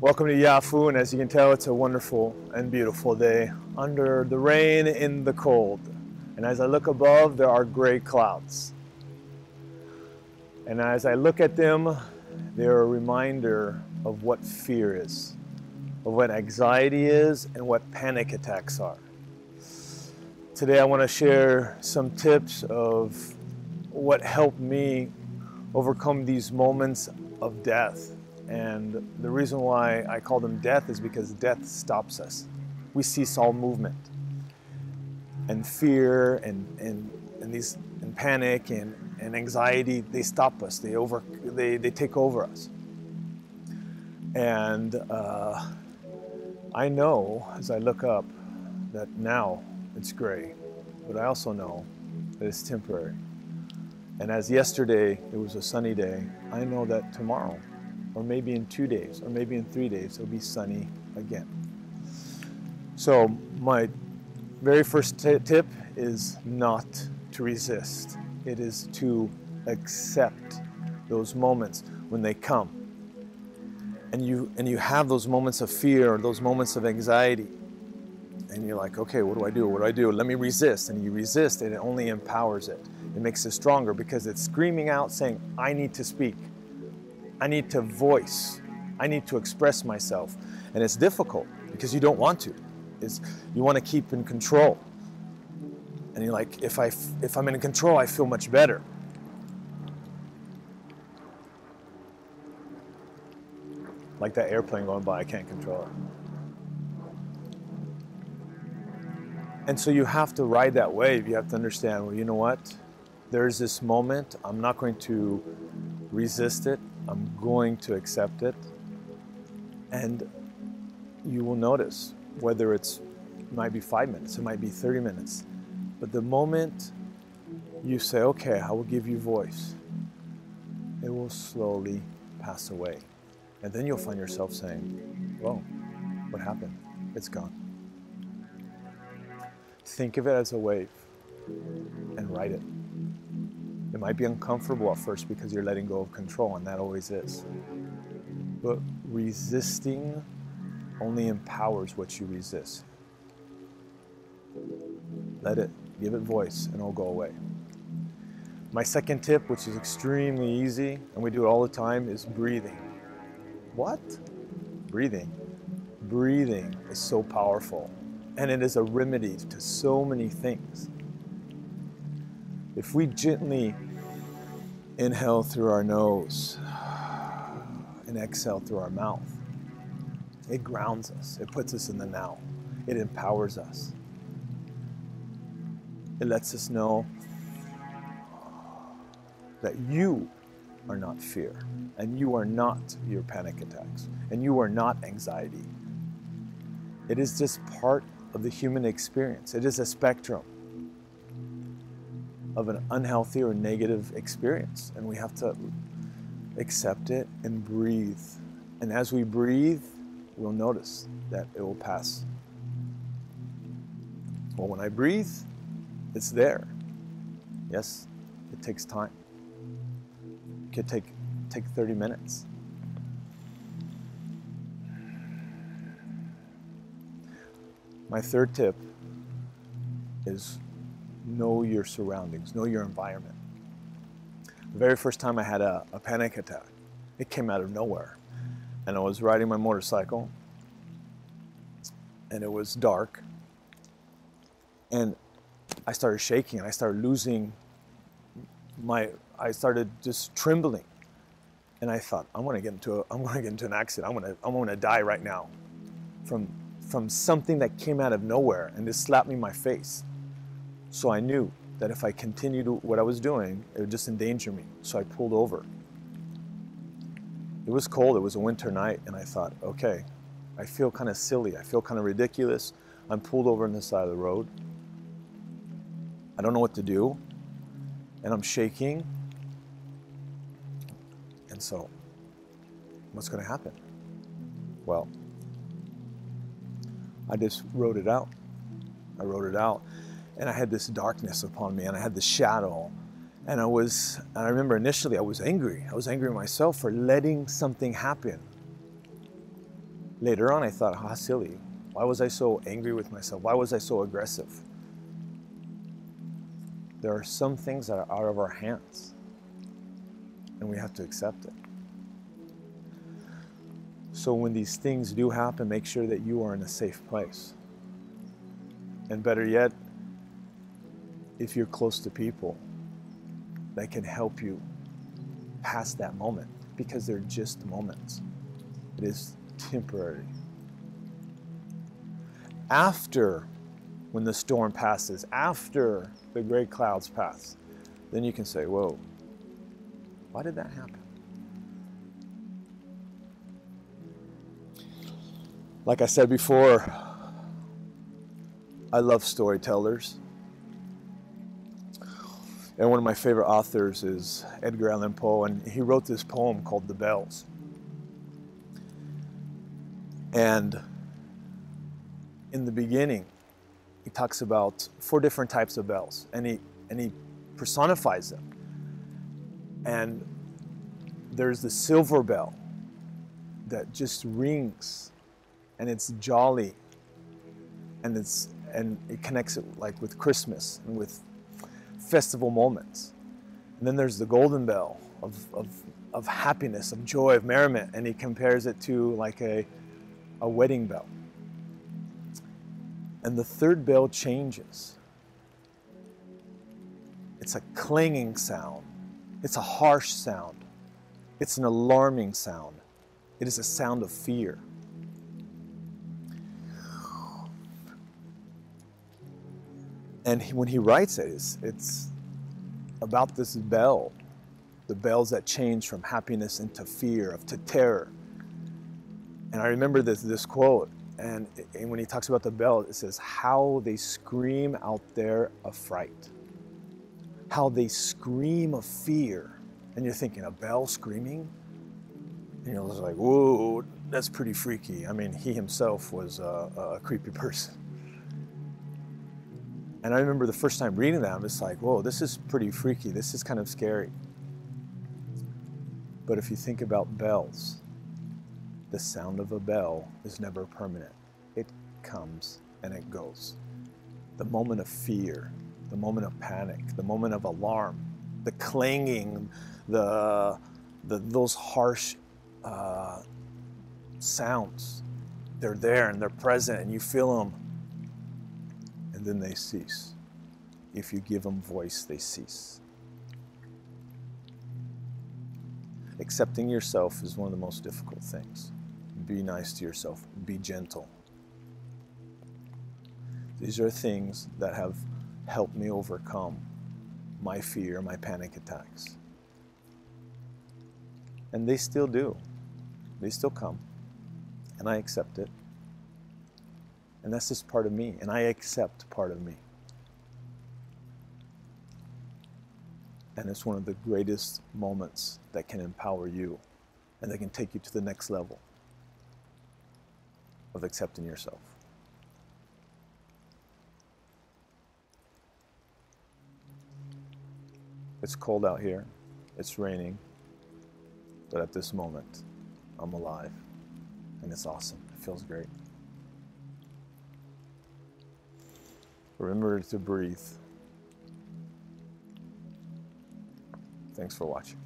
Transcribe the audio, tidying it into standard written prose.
Welcome to Yafu, and as you can tell, it's a wonderful and beautiful day under the rain in the cold. And as I look above, there are gray clouds. And as I look at them, they're a reminder of what fear is, of what anxiety is, and what panic attacks are. Today I want to share some tips of what helped me overcome these moments of death. And the reason why I call them death is because death stops us. We cease all movement. And fear and panic and anxiety, they stop us. They take over us. And I know as I look up that now it's gray, but I also know that it's temporary. And as yesterday it was a sunny day, I know that tomorrow, or maybe in 2 days, or maybe in 3 days, it'll be sunny again. So my very first tip is not to resist. It is to accept those moments when they come. And you have those moments of fear, or those moments of anxiety. And you're like, okay, what do I do? What do I do? Let me resist. And you resist, and it only empowers it. It makes it stronger because it's screaming out saying, I need to speak. I need to voice. I need to express myself. And it's difficult because you don't want to. You want to keep in control. And you're like, if I'm in control, I feel much better. Like that airplane going by, I can't control it. And so you have to ride that wave. You have to understand, well, you know what? There's this moment. I'm not going to resist it. I'm going to accept it. And you will notice whether it might be 5 minutes, it might be 30 minutes. But the moment you say, okay, I will give you voice, it will slowly pass away. And then you'll find yourself saying, whoa, what happened? It's gone. Think of it as a wave and ride it. It might be uncomfortable at first because you're letting go of control, and that always is. But resisting only empowers what you resist. Let it, give it voice, and it'll go away. My second tip, which is extremely easy, and we do it all the time, is breathing. What? Breathing. Breathing is so powerful, and it is a remedy to so many things. If we gently inhale through our nose and exhale through our mouth, it grounds us. It puts us in the now. It empowers us. It lets us know that you are not fear, and you are not your panic attacks, and you are not anxiety. It is just part of the human experience. It is a spectrum of an unhealthy or negative experience, and we have to accept it and breathe. And as we breathe, we'll notice that it will pass. Well, when I breathe, it's there. Yes, it takes time. It could take 30 minutes. My third tip is know your surroundings, know your environment. The very first time I had a panic attack, it came out of nowhere. And I was riding my motorcycle, and it was dark, and I started shaking, and I started losing I started just trembling. And I thought, I'm gonna get into an accident. I'm gonna die right now from something that came out of nowhere and just slapped me in my face. So I knew that if I continued what I was doing, it would just endanger me. So I pulled over. It was cold, it was a winter night, and I thought, okay, I feel kind of silly, I feel kind of ridiculous. I'm pulled over on the side of the road. I don't know what to do, and I'm shaking. And so, what's gonna happen? Well, I just wrote it out. I wrote it out. And I had this darkness upon me, and I had this shadow. And I remember initially I was angry. I was angry at myself for letting something happen. Later on, I thought, how silly. Why was I so angry with myself? Why was I so aggressive? There are some things that are out of our hands, and we have to accept it. So when these things do happen, make sure that you are in a safe place. And better yet, if you're close to people that can help you pass that moment, because they're just moments. It is temporary. After, when the storm passes, after the gray clouds pass, then you can say, whoa, why did that happen? Like I said before, I love storytellers. And one of my favorite authors is Edgar Allan Poe, and he wrote this poem called The Bells. And in the beginning, he talks about 4 different types of bells, and he personifies them. And there's the silver bell that just rings, and it's jolly, and it connects it like with Christmas and with festival moments. And then there's the golden bell of happiness, of joy, of merriment, and he compares it to like a wedding bell. And the third bell changes. It's a clanging sound. It's a harsh sound. It's an alarming sound. It is a sound of fear. And when he writes it, it's about this bell, the bells that change from happiness into fear, to terror. And I remember this quote, and when he talks about the bell, it says, how they scream out there of fright. How they scream of fear. And you're thinking, a bell screaming? And you're like, whoa, that's pretty freaky. I mean, he himself was a creepy person. And I remember the first time reading that, I'm just like, whoa, this is pretty freaky. This is kind of scary. But if you think about bells, the sound of a bell is never permanent. It comes and it goes. The moment of fear, the moment of panic, the moment of alarm, the clanging, those harsh sounds, they're there and they're present and you feel them. And then they cease. If you give them voice, they cease. Accepting yourself is one of the most difficult things. Be nice to yourself. Be gentle. These are things that have helped me overcome my fear, my panic attacks. And they still do. They still come. And I accept it. And that's just part of me, and I accept part of me. And it's one of the greatest moments that can empower you and that can take you to the next level of accepting yourself. It's cold out here, it's raining, but at this moment, I'm alive, and it's awesome. It feels great. Remember to breathe. Thanks for watching.